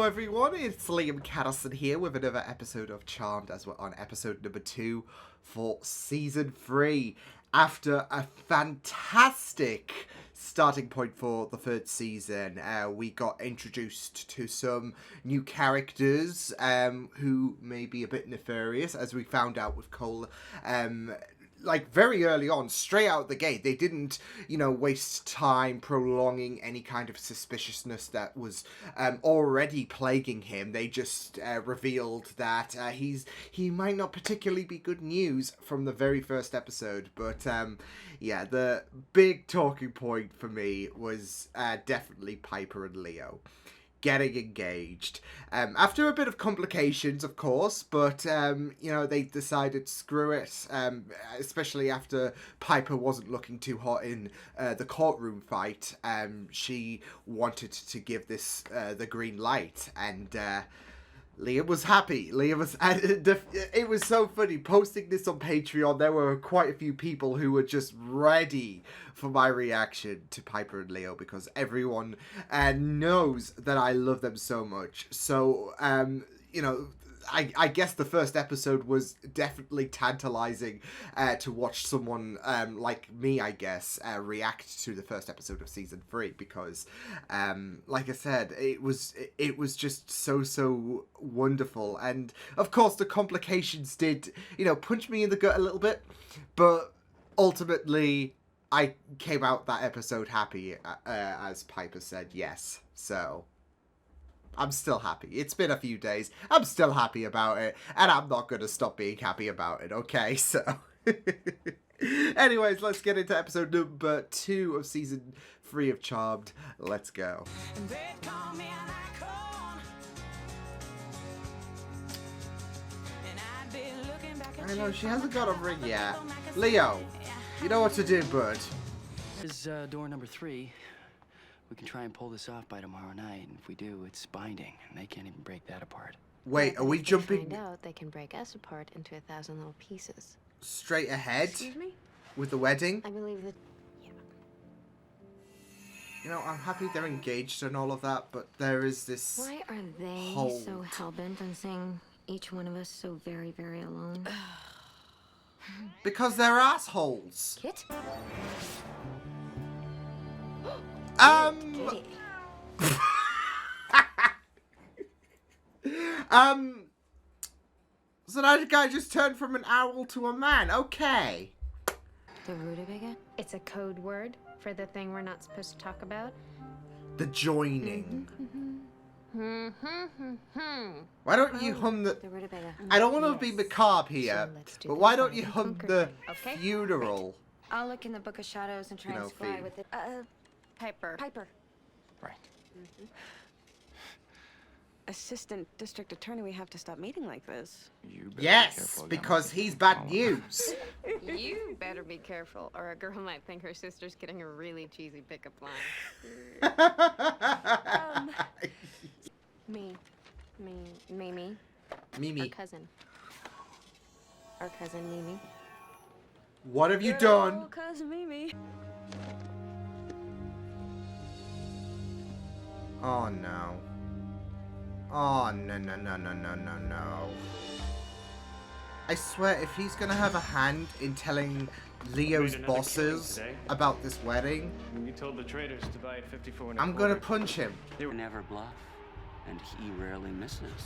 everyone, it's Liam Caddison here with another episode of Charmed as we're on episode number 2 for season 3. After a fantastic starting point for the third season, we got introduced to some new characters who may be a bit nefarious, as we found out with Cole. Like, very early on, straight out the gate, they didn't, waste time prolonging any kind of suspiciousness that was already plaguing him. They just revealed that he might not particularly be good news from the very first episode. But, yeah, the big talking point for me was definitely Piper and Leo getting engaged. After a bit of complications, of course, but, they decided screw it, especially after Piper wasn't looking too hot in the courtroom fight. She wanted to give this the green light, and Leah was happy. It was so funny. Posting this on Patreon, there were quite a few people who were just ready for my reaction to Piper and Leo because everyone knows that I love them so much. So, I guess the first episode was definitely tantalizing to watch someone like me, I guess, react to the first episode of season 3 because, like I said, it was just so wonderful. And of course, the complications did, punch me in the gut a little bit, but ultimately, I came out that episode happy, as Piper said yes. So I'm still happy. It's been a few days. I'm still happy about it. And I'm not going to stop being happy about it, okay? So, anyways, let's get into episode number 2 of season 3 of Charmed. Let's go. I know, she hasn't got a ring yet. Leo, you know what to do, bud. This is door number 3. We can try and pull this off by tomorrow night, and if we do, it's binding, and they can't even break that apart. Wait, are we jumping? Find out, they can break us apart into 1,000 little pieces. Straight ahead? Excuse me? With the wedding? I believe that. Yeah. I'm happy they're engaged and all of that, but there is this. Why are they hold. so hellbent on seeing each one of us so very, very alone? Because they're assholes. Kit? So that guy just turned from an owl to a man. Okay. The rutabaga? It's a code word for the thing we're not supposed to talk about. The joining. Why don't you hum the... rutabaga. I don't want to be macabre here, So but why don't you hum the Okay. funeral? I'll look in the Book of Shadows and try and square theme. with it. Piper. Right. Assistant district attorney, we have to stop meeting like this. You better be Yes, careful, because young he's bad news. You better be careful, or a girl might think her sister's getting a really cheesy pickup line. Mimi. Mimi, Our cousin. Mimi. what have you done? Oh, cousin Mimi. Oh no. Oh no. I swear, if he's gonna have a hand in telling Leo's Made another killing bosses today. about this wedding, You told the traders to buy at 54 and a I'm gonna quarter. punch him. They never bluff, and he rarely misses.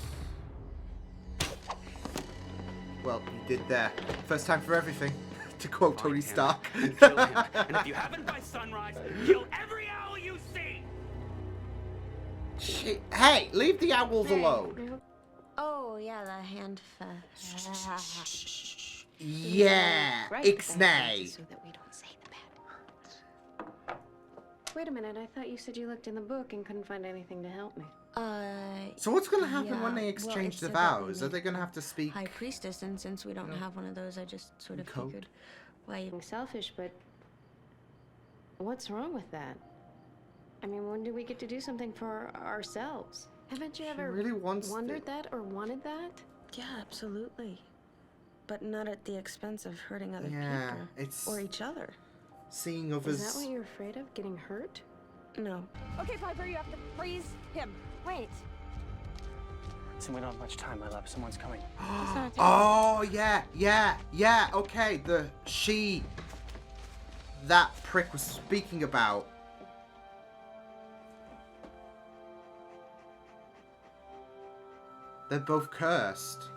Well, he did there. First time for everything, to quote Tony him Stark. and kill him. And if you haven't by sunrise, kill every owl you see! Shit. Hey, leave the owls alone. Oh, yeah, the hand. Yeah, Right, ixnay. so that we don't say the bad words. Wait a minute, I thought you said you looked in the book and couldn't find anything to help me. So what's gonna happen Yeah, when they well, exchange it the said that we vows? Are need they gonna have to speak? High priestess, and since we don't No. have one of those, I just sort of Code. figured, why? Being selfish, but what's wrong with that? I mean, when do we get to do something for ourselves? Haven't you She ever really wants wondered that or wanted that? Yeah, absolutely. But not at the expense of hurting other Yeah, people. it's Or each other. seeing Is others. that what you're afraid of? Getting hurt? No. Okay, Piper, you have to freeze him. Wait. Listen, we don't have much time, my love. Someone's coming. Oh, yeah, okay, that prick was speaking about. They're both cursed.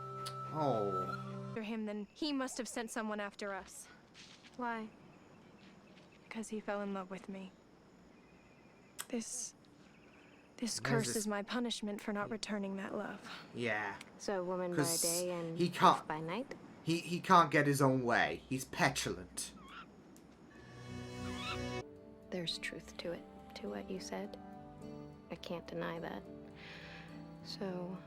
Oh. After him, then he must have sent someone after us. Why? Because he fell in love with me. This There's curse this- is my punishment for not returning that love. Yeah. So woman by 'Cause day and he can't- wolf by night? He can't get his own way. He's petulant. There's truth to it, to what you said. I can't deny that. So,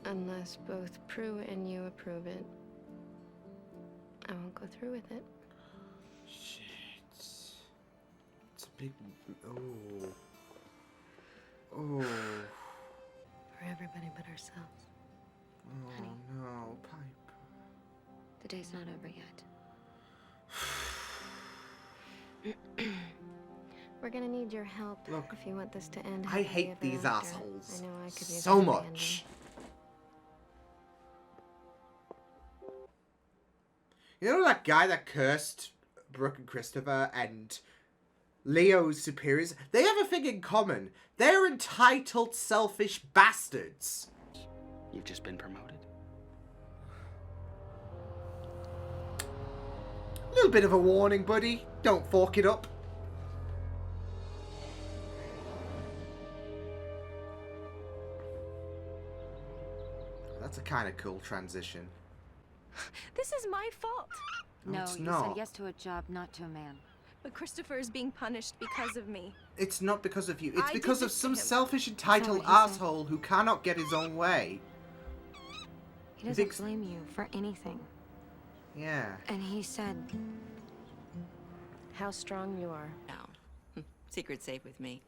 unless both Prue and you approve it, I won't go through with it. Shit. It's a big... Oh. Oh. For everybody but ourselves. Oh, Honey. no. Pipe. The day's not over yet. We're gonna need your help Look, if you want this to end. I happily hate ever these after. assholes I know I could use so a happy much. ending. You know that guy that cursed Brooke and Christopher and Leo's superiors? They have a thing in common. They're entitled, selfish bastards. You've just been promoted. A little bit of a warning, buddy. Don't fork it up. That's a kind of cool transition. This is my fault. No, No, it's you not. said yes to a job, not to a man. But Christopher is being punished because of me. It's not because of you. It's I did because of this to some him. selfish, entitled That's not what he said. asshole who cannot get his own way. He doesn't thinks- blame you for anything. Yeah. And he said how strong you are. No. Secret safe with me.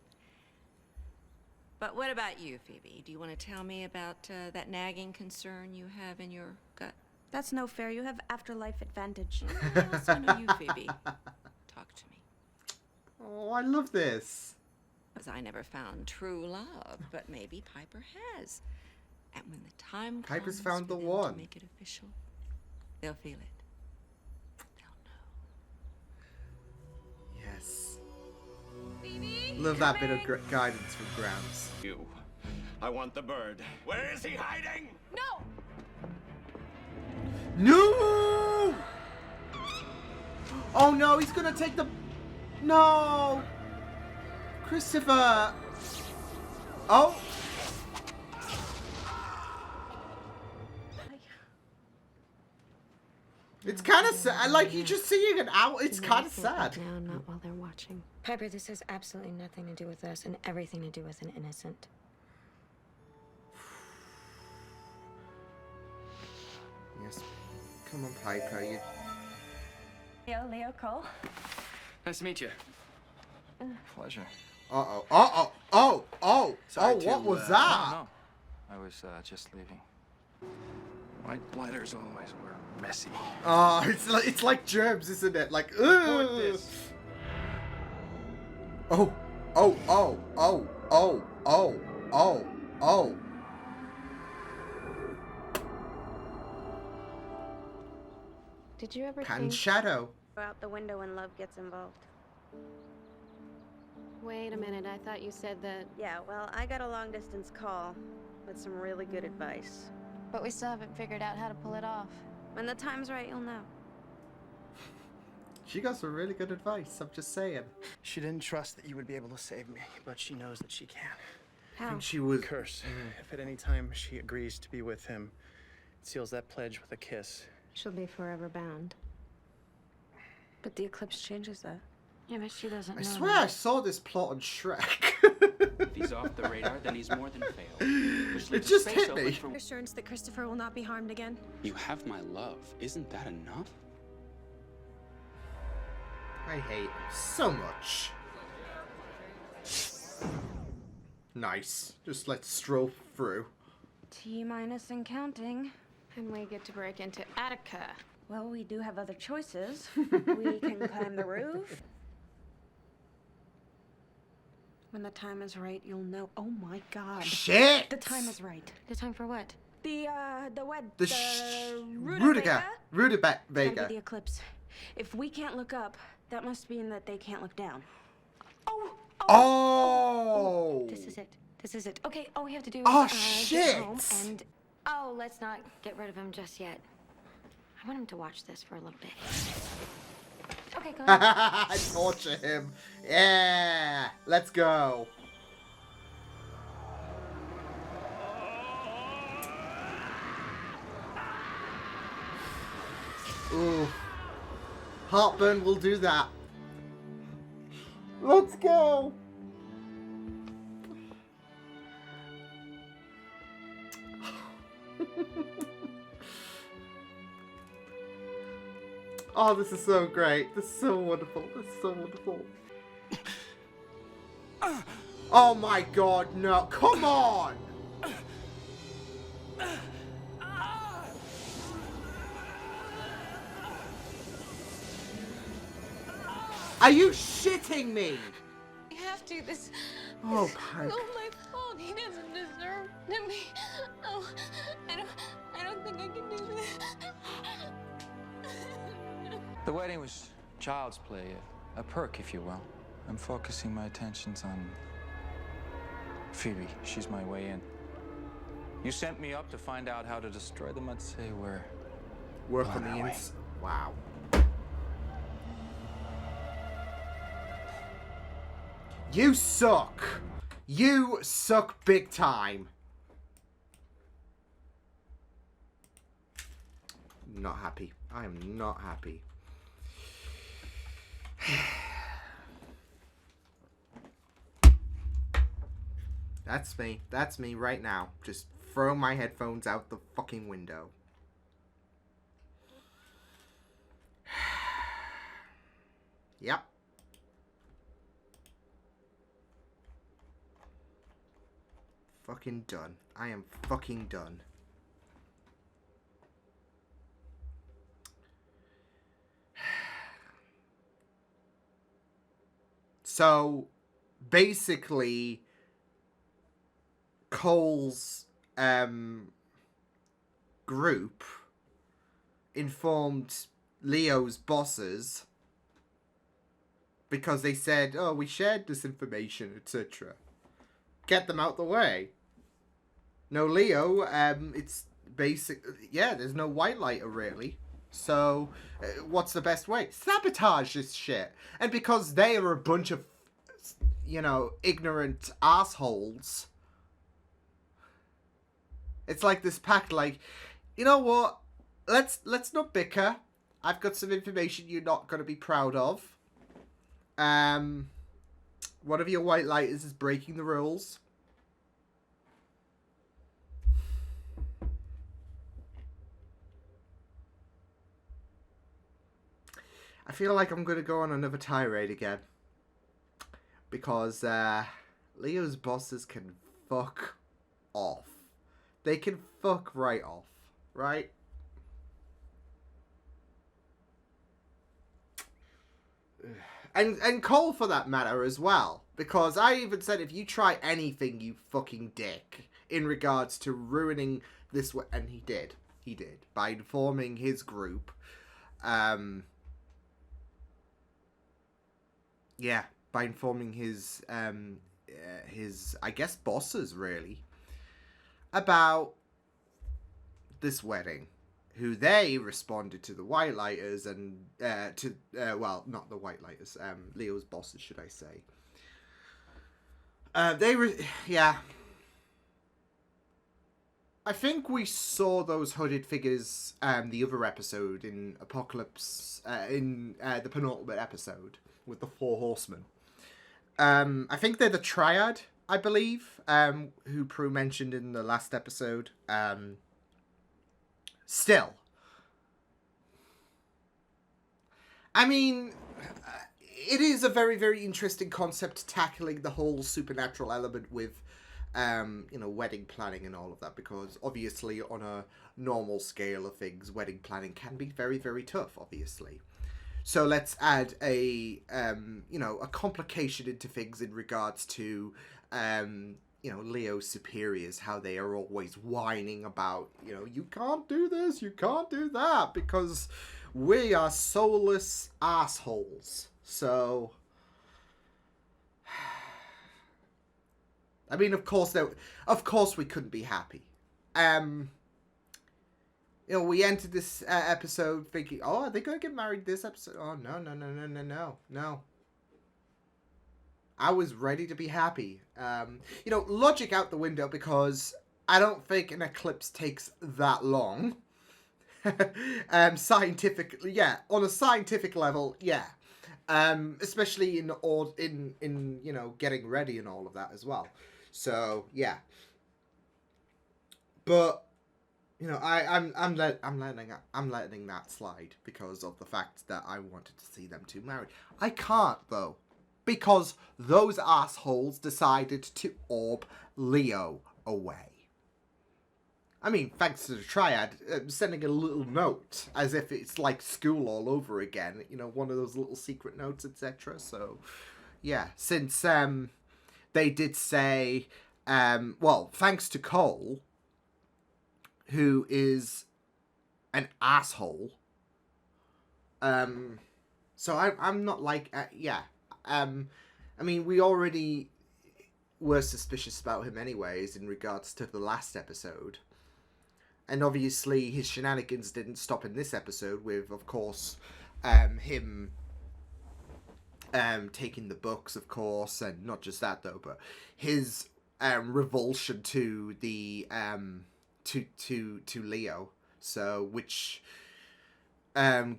But what about you, Phoebe? Do you want to tell me about that nagging concern you have in your gut? That's no fair. You have afterlife advantage. Yes, I know you, Phoebe. Talk to me. Oh, I love this. Because I never found true love, but maybe Piper has. And when the time Piper's comes found for the them one. to make it official, they'll feel it. They'll know. Yes. Love that bit of guidance from Grams. You. I want the bird. Where is he hiding? No! No! Oh no, he's gonna take the... No! Christopher! Oh! It's kind of sad. Like, you're just seeing an owl. It's kind of sad. Now, not while they're watching. Piper, this has absolutely nothing to do with us and everything to do with an innocent. Yes. Come on, Piper. You... Leo Cole. Nice to meet you. Pleasure. Uh-oh. Uh-oh. Oh! Oh! Sorry Oh, to, what was No, that? no. I was just leaving. White blighters always were messy. Oh, it's like germs, isn't it? Like, ugh. this. Oh, oh, oh, oh, oh, oh, oh, oh. Did you ever Cat think... and Shadow. Go out the window when love gets involved. Wait a minute, I thought you said that... Yeah, well, I got a long distance call with some really good advice. But we still haven't figured out how to pull it off. When the time's right, you'll know. She got some really good advice, I'm just saying. She didn't trust that you would be able to save me, but she knows that she can. I How? think she was... Curse. If at any time she agrees to be with him, it seals that pledge with a kiss. She'll be forever bound. But the eclipse changes that. Yeah, but she doesn't I know swear that. I saw this plot on Shrek. If he's off the radar, then he's more than failed. Which It leaves just space hit open me. for- Assurance that Christopher will not be harmed again. You have my love. Isn't that enough? I hate him so much. Nice. Just let's stroll through. T-minus and counting. And we get to break into Attica. Well, we do have other choices. We can climb the roof. When the time is right, you'll know. Oh my god. Shit! The time is right. The time for what? The Rudiger Gotta be Vega. the eclipse. If we can't look up, that must mean that they can't look down. Oh! This is it. This is it. Okay, all we have to do is Oh, get home shit! and let's not get rid of him just yet. I want him to watch this for a little bit. Okay, go ahead. Torture him. Yeah! Let's go. Ooh. Heartburn will do that. Let's go. Oh, this is so great. This is so wonderful. This is so wonderful. Oh my god, no. Come on! Are you shitting me? You have to. This Oh, is Pike. all my fault. He doesn't deserve to be. Oh, I don't think I can do this. The wedding was child's play, a perk, if you will. I'm focusing my attentions on Phoebe. She's my way in. You sent me up to find out how to destroy them. I'd say we're Work on on the our way. ins. Wow. You suck. You suck big time. Not happy. I am not happy. That's me. That's me right now. Just throw my headphones out the fucking window. Yep. Fucking done. I am fucking done. So, basically, Cole's group informed Leo's bosses because they said, oh, we shared this information, etc. Get them out the way. No Leo, it's basic, yeah, there's no white lighter really. So, what's the best way? Sabotage this shit. And because they are a bunch of, you know, ignorant assholes, it's like this pact, like, you know what? Let's not bicker. I've got some information you're not going to be proud of. One of your white lighters is breaking the rules. I feel like I'm going to go on another tirade again. Because Leo's bosses can fuck off. They can fuck right off, right? And Cole for that matter as well. Because I even said if you try anything, you fucking dick. In regards to ruining this, and he did. He did. By informing his group. Yeah, by informing his I guess bosses really about this wedding, who they responded to the white lighters and well, not the white lighters, Leo's bosses, should I say? Yeah. I think we saw those hooded figures the other episode in Apocalypse, in the penultimate episode with the 4 horsemen. I think they're the Triad, I believe, who Prue mentioned in the last episode. Still. I mean, it is a very, very interesting concept tackling the whole supernatural element with, you know, wedding planning and all of that, because obviously on a normal scale of things, wedding planning can be very, very tough, obviously. So let's add a a complication into things in regards to Leo's superiors, how they are always whining about, you can't do this, you can't do that, because we are soulless assholes. So, I mean, of course we couldn't be happy. We entered this episode thinking, oh, are they going to get married this episode? Oh, no. I was ready to be happy. Logic out the window, because I don't think an eclipse takes that long. Scientifically, yeah. On a scientific level, yeah. Especially in getting ready and all of that as well. So yeah. But I'm letting that slide because of the fact that I wanted to see them two married. I can't though, because those assholes decided to orb Leo away. I mean, thanks to the Triad, sending a little note, as if it's like school all over again, one of those little secret notes, etc. So, yeah, since they did say, thanks to Cole, who is an asshole, so I'm not like, I mean, we already were suspicious about him anyways in regards to the last episode. And obviously his shenanigans didn't stop in this episode with, of course, him taking the books, of course, and not just that though, but his revulsion to the to Leo, so which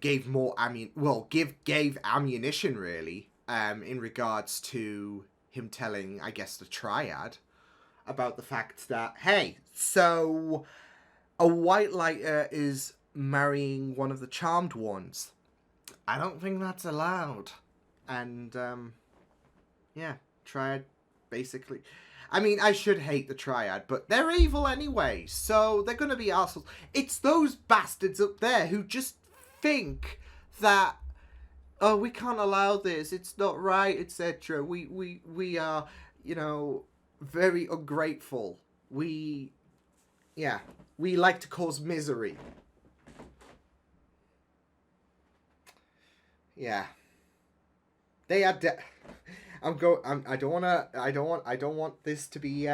gave more gave ammunition really in regards to him telling, I guess, the Triad about the fact that, hey, so a white lighter is marrying one of the charmed ones. I don't think that's allowed. And, Triad, basically. I mean, I should hate the Triad, but they're evil anyway, so they're going to be assholes. It's those bastards up there who just think that, oh, we can't allow this, it's not right, etc. We are, very ungrateful. We like to cause misery. Yeah. They are I don't want this to be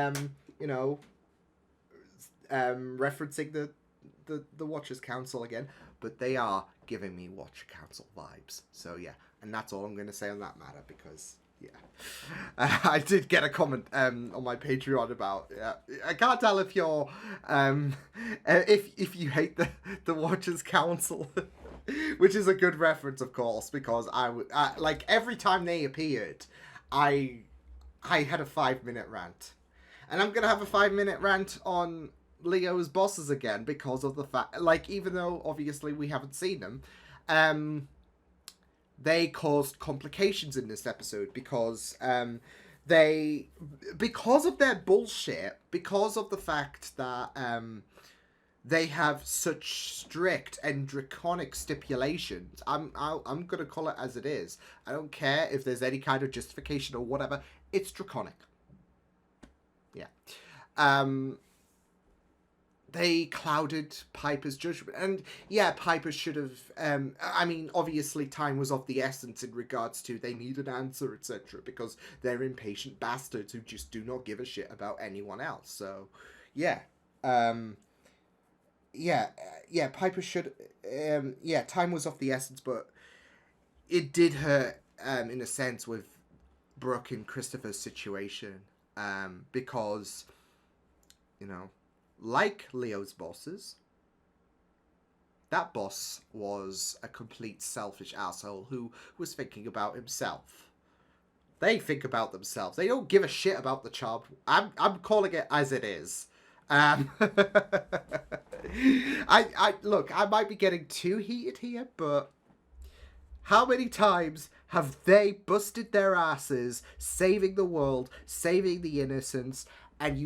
referencing the Watchers Council again, but they are giving me Watcher Council vibes. So yeah, and that's all I'm going to say on that matter, because I did get a comment on my Patreon about, I can't tell if you're if you hate the Watchers Council, which is a good reference, of course, because I would like every time they appeared, I had a 5-minute rant, and I'm gonna have a 5-minute rant on Leo's bosses again, because of the fact, like, even though obviously we haven't seen them, they caused complications in this episode because because of their bullshit, because of the fact that they have such strict and draconic stipulations. I'm gonna call it as it is. I don't care if there's any kind of justification or whatever. It's draconic. Yeah. They clouded Piper's judgment. And yeah, Piper should have... I mean, obviously time was of the essence in regards to they need an answer, etc. Because they're impatient bastards who just do not give a shit about anyone else. So, yeah. Piper should... time was of the essence, but it did hurt, in a sense, with Brooke and Christopher's situation. Because, like Leo's bosses, that boss was a complete selfish asshole who was thinking about himself. They think about themselves. They don't give a shit about the child. I'm calling it as it is. I look, I might be getting too heated here, but how many times have they busted their asses saving the world, saving the innocents, and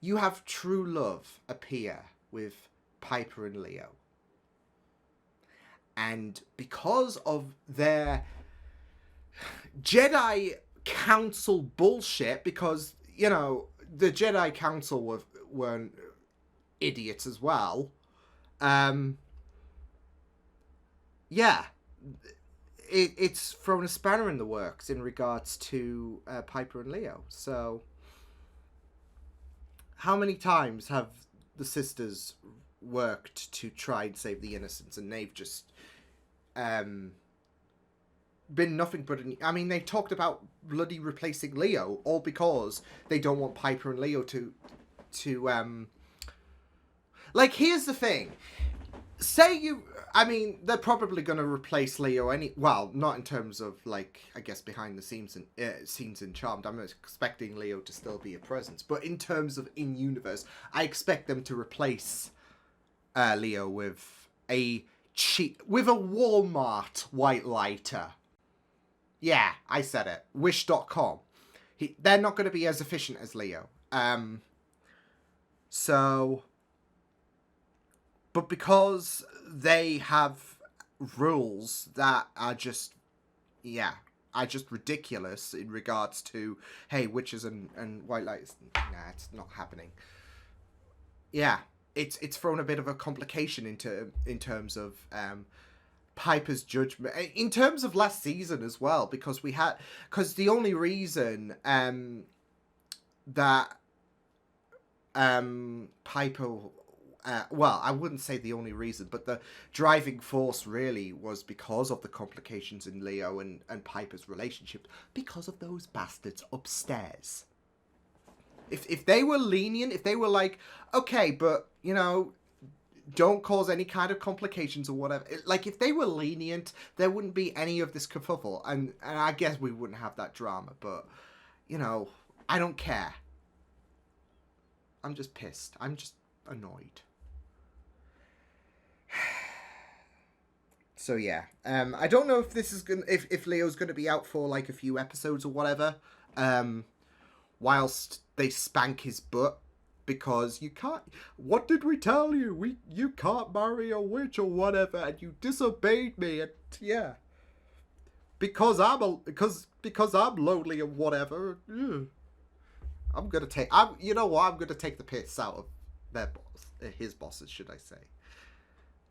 you have true love appear with Piper and Leo. And because of their Jedi Council bullshit, because, you know, the Jedi Council weren't idiots as well. Yeah. It's thrown a spanner in the works in regards to Piper and Leo. So, how many times have the sisters worked to try and save the innocents, and they've just been nothing but I mean, they talked about bloody replacing Leo, all because they don't want Piper and Leo to like, here's the thing. I mean, they're probably going to replace Leo well, not in terms of, like, I guess behind the scenes in Charmed. I'm expecting Leo to still be a presence. But in terms of in-universe, I expect them to replace Leo with a Walmart white lighter. Yeah, I said it. Wish.com. They're not going to be as efficient as Leo. But because they have rules that are just ridiculous in regards to, hey, witches and white lights, nah, it's not happening. Yeah, it's thrown a bit of a complication in terms of Piper's judgment, in terms of last season as well, because the only reason that Piper, well, I wouldn't say the only reason, but the driving force really was because of the complications in Leo and Piper's relationship, because of those bastards upstairs. If they were lenient, if they were like, okay, but, you know, don't cause any kind of complications or whatever, like, if they were lenient, there wouldn't be any of this kerfuffle, and I guess we wouldn't have that drama, but, you know, I don't care. I'm just pissed. I'm just annoyed. So yeah, I don't know if this is if Leo's gonna be out for like a few episodes or whatever, whilst they spank his butt, because you can't. What did we tell you? You can't marry a witch or whatever, and you disobeyed me, and yeah, because I'm lonely and whatever. I'm gonna take. You know what? I'm gonna take the piss out of their boss, his bosses, should I say?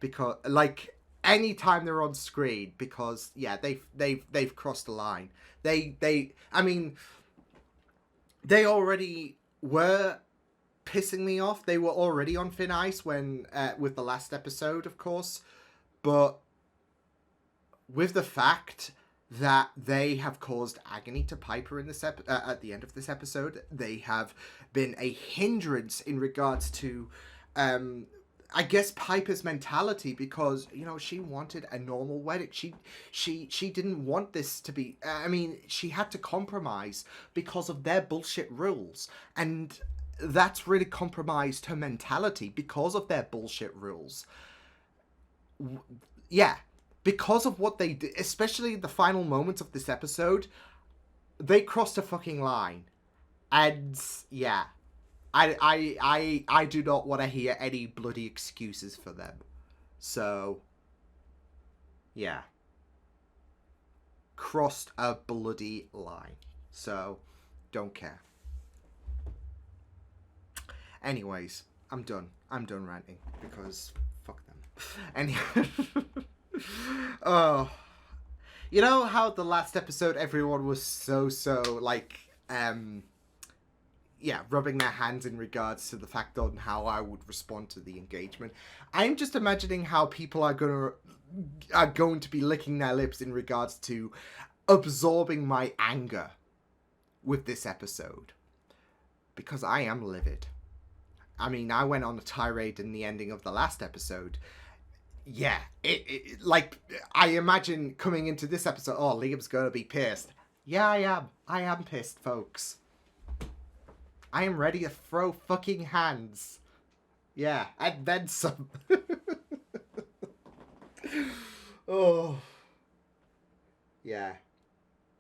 Because, like, anytime they're on screen, because yeah, they've crossed the line. I mean, they already were pissing me off. They were already on thin ice when with the last episode, of course, but with the fact that they have caused agony to Piper in this at the end of this episode, they have been a hindrance in regards to I guess Piper's mentality, because, you know, she wanted a normal wedding. She didn't want this to be, I mean, she had to compromise because of their bullshit rules, and that's really compromised her mentality because of their bullshit rules. Yeah, because of what they did, especially the final moments of this episode, they crossed a fucking line. And yeah, I do not want to hear any bloody excuses for them. So yeah, crossed a bloody line. So don't care. Anyways, I'm done ranting, because fuck them. Anyway, oh, you know how the last episode everyone was so like yeah, rubbing their hands in regards to the fact on how I would respond to the engagement. I'm just imagining how people are going to be licking their lips in regards to absorbing my anger with this episode, because I am livid. I mean, I went on a tirade in the ending of the last episode. Yeah, it like, I imagine coming into this episode, oh, Liam's gonna be pissed. Yeah, I am pissed, folks. I am ready to throw fucking hands. Yeah, and then some. Oh. Yeah.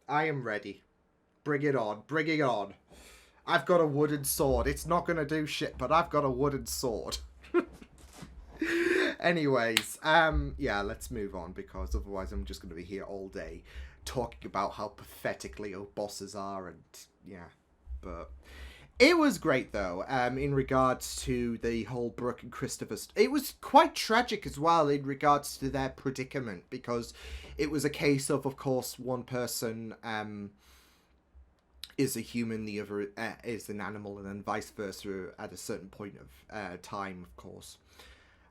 I am ready. Bring it on. Bring it on. I've got a wooden sword. It's not gonna do shit, but I've got a wooden sword. Anyways, yeah, let's move on, because otherwise I'm just going to be here all day talking about how pathetic Leo bosses are, and yeah, but it was great though. In regards to the whole Brooke and Christopher, it was quite tragic as well in regards to their predicament, because it was a case of course, one person is a human, the other is an animal, and then vice versa at a certain point of time, of course.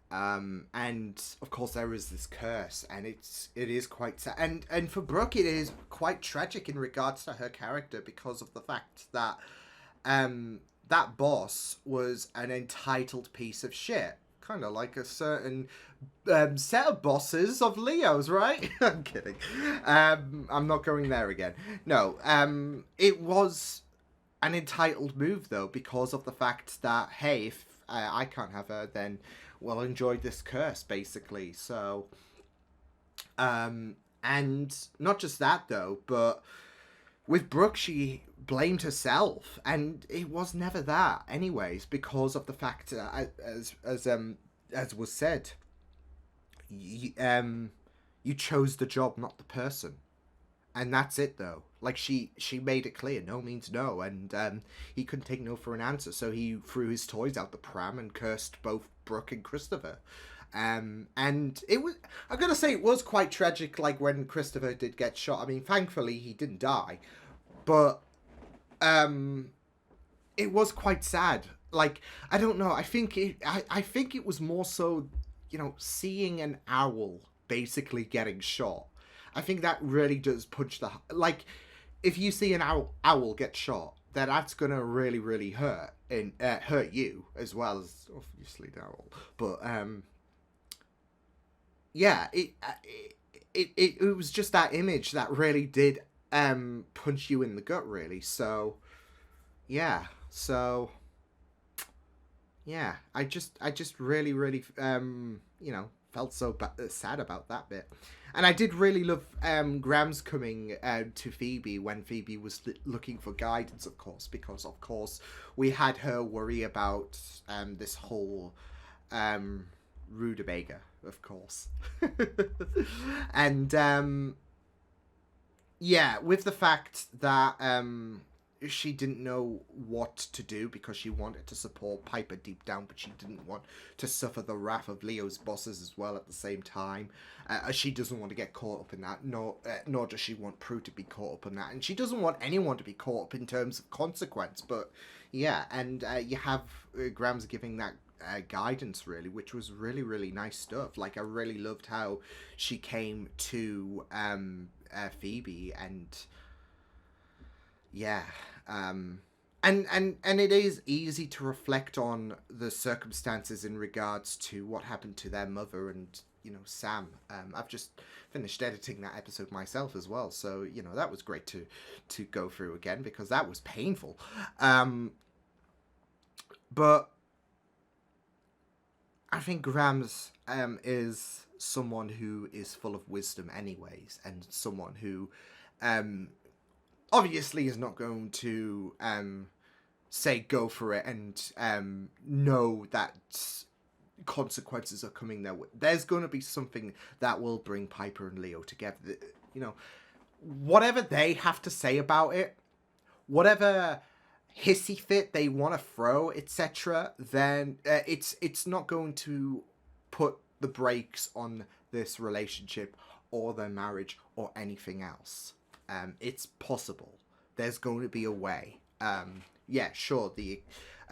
And of course there is this curse, and it is quite sad, and for Brooke it is quite tragic in regards to her character, because of the fact that that boss was an entitled piece of shit, kind of like a certain set of bosses of Leo's, right? I'm kidding. I'm not going there again. No, it was an entitled move though, because of the fact that, hey, if I can't have her, then well, enjoy this curse, basically. So, and not just that though, but with Brooke, she blamed herself, and it was never that, anyways, because of the fact, as was said, you chose the job, not the person, and that's it though. Like she made it clear, no means no, and he couldn't take no for an answer, so he threw his toys out the pram and cursed both Brooke and Christopher. And it was, I'm gonna say, it was quite tragic, like when Christopher did get shot. I mean, thankfully he didn't die, but it was quite sad. Like, I don't know, I think it was more so, you know, seeing an owl basically getting shot. I think that really does punch the, like, if you see an owl get shot, then that's gonna really, really hurt, and hurt you as well as obviously the owl. But yeah, it was just that image that really did punch you in the gut, really. So yeah, I just really, really you know, felt so sad about that bit. And I did really love Graham's coming to Phoebe when Phoebe was looking for guidance, of course, because of course we had her worry about this whole rutabaga, of course. And yeah, with the fact that she didn't know what to do, because she wanted to support Piper deep down, but she didn't want to suffer the wrath of Leo's bosses as well at the same time. She doesn't want to get caught up in that, nor does she want Prue to be caught up in that, and she doesn't want anyone to be caught up in terms of consequence. But yeah, and you have Graham's giving that guidance, really, which was really, really nice stuff. Like, I really loved how she came to Phoebe, and yeah, and it is easy to reflect on the circumstances in regards to what happened to their mother and, you know, Sam. I've just finished editing that episode myself as well, so, you know, that was great to go through again, because that was painful. But I think Grams is someone who is full of wisdom anyways, and someone who obviously is not going to say go for it and know that consequences are coming their way. There's going to be something that will bring Piper and Leo together. You know, whatever they have to say about it, whatever hissy fit they want to throw, etc., then it's not going to put the brakes on this relationship or their marriage or anything else. It's possible. There's going to be a way. Yeah, sure, the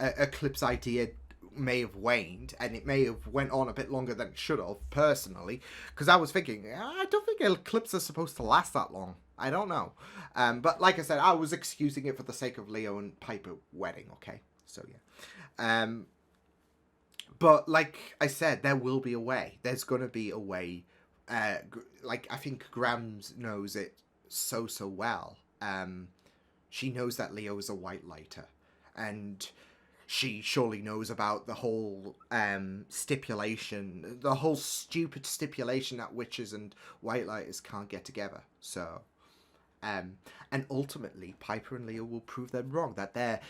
Eclipse idea may have waned, and it may have went on a bit longer than it should have, personally, because I was thinking, I don't think Eclipse is supposed to last that long. I don't know. But like I said, I was excusing it for the sake of Leo and Piper wedding, okay? So, yeah. But like I said, there will be a way. There's going to be a way. Like, I think Grams knows it so well. She knows that Leo is a white lighter, and she surely knows about the whole stipulation, the whole stupid stipulation that witches and white lighters can't get together. So, and ultimately, Piper and Leo will prove them wrong, that their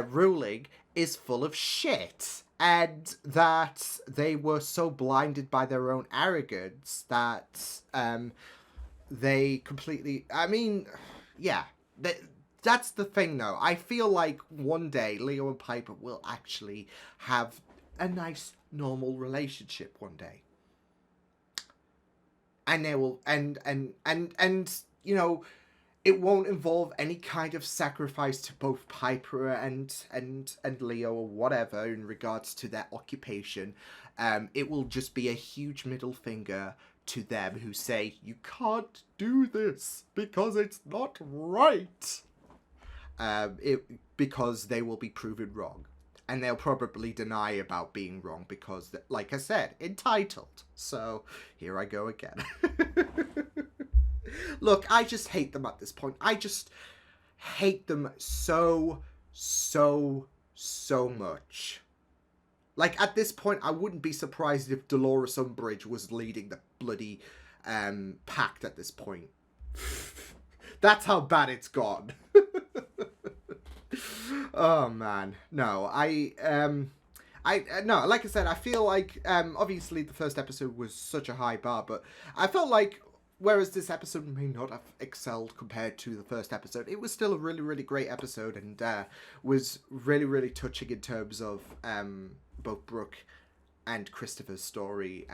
ruling is full of shit. and that they were so blinded by their own arrogance that they completely... I mean, yeah, that's the thing, though. I feel like one day Leo and Piper will actually have a nice, normal relationship one day. And they will, and you know, it won't involve any kind of sacrifice to both Piper and Leo or whatever in regards to their occupation. It will just be a huge middle finger to them who say, you can't do this because it's not right. Because they will be proven wrong. And they'll probably deny about being wrong because, like I said, entitled. So, here I go again. Look, I just hate them at this point. I just hate them so much. Like, at this point, I wouldn't be surprised if Dolores Umbridge was leading the bloody pact at this point. That's how bad it's gone. Oh man, no, no, like I said, I feel like obviously the first episode was such a high bar, but I felt like whereas this episode may not have excelled compared to the first episode, it was still a really great episode and was really touching in terms of both Brooke and Christopher's story.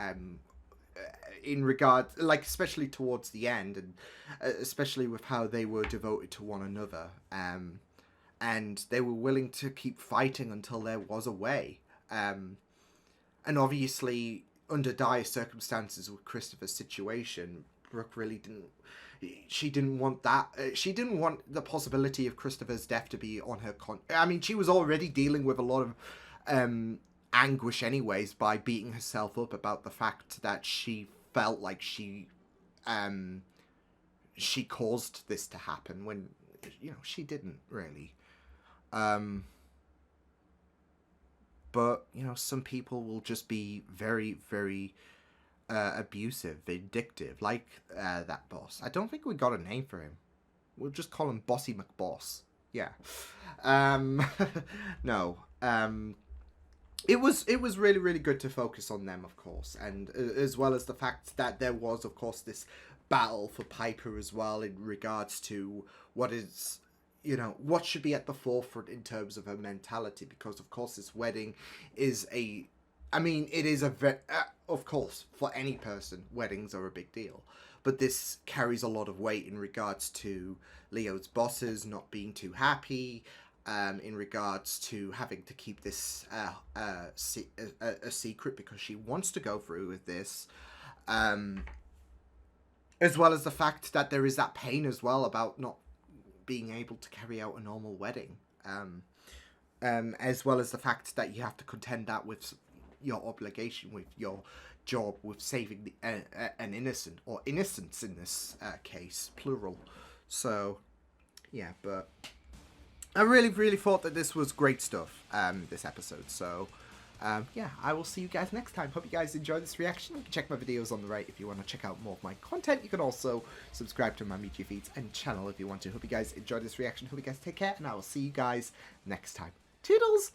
In regard, like, especially towards the end, and especially with how they were devoted to one another, and they were willing to keep fighting until there was a way. And obviously, under dire circumstances with Christopher's situation, Brooke really didn't want that. She didn't want the possibility of Christopher's death to be on her I mean, she was already dealing with a lot of anguish anyways by beating herself up about the fact that she felt like she caused this to happen when, you know, she didn't really. But, you know, some people will just be very abusive, vindictive, like that boss. I don't think we got a name for him. We'll just call him Bossy McBoss. Yeah. No. It was really good to focus on them, of course, and as well as the fact that there was, of course, this battle for Piper as well in regards to what is, you know, what should be at the forefront in terms of her mentality, because of course this wedding is of course, for any person, weddings are a big deal, but this carries a lot of weight in regards to Leo's bosses not being too happy, in regards to having to keep this a secret because she wants to go through with this, as well as the fact that there is that pain as well about not being able to carry out a normal wedding, as well as the fact that you have to contend that with your obligation, with your job, with saving an innocent, or innocents in this case, plural. So, yeah, but I really thought that this was great stuff, this episode. So, yeah, I will see you guys next time. Hope you guys enjoyed this reaction. You can check my videos on the right if you want to check out more of my content. You can also subscribe to my media feeds and channel if you want to. Hope you guys enjoyed this reaction. Hope you guys take care, and I will see you guys next time. Toodles!